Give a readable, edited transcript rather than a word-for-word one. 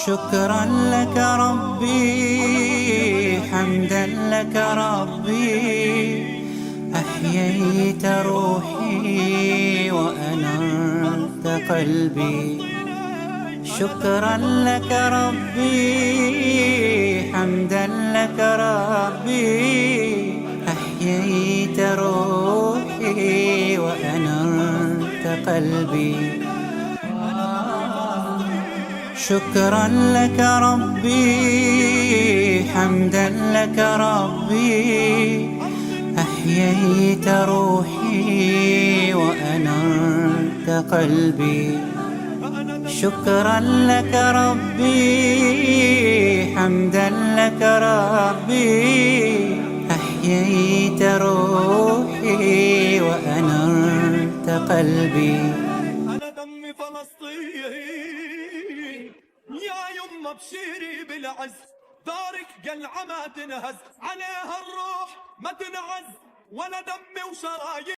شكرا لك ربي، حمدا لك ربي، أحييت روحي وأنرت قلبي. شكرا لك ربي، حمدا لك ربي، أحييت روحي وأنرت قلبي. شكرا لك ربي، حمدا لك ربي، أحييت روحي وأنرت قلبي. شكرا لك ربي، حمدا لك ربي، أحييت روحي وأنرت قلبي. أنا دمي فلسطين يا يما بشيري بالعز، دارك قلعة ما تنهز، عليها الروح ما تنعز، ولا دمي وشرايين.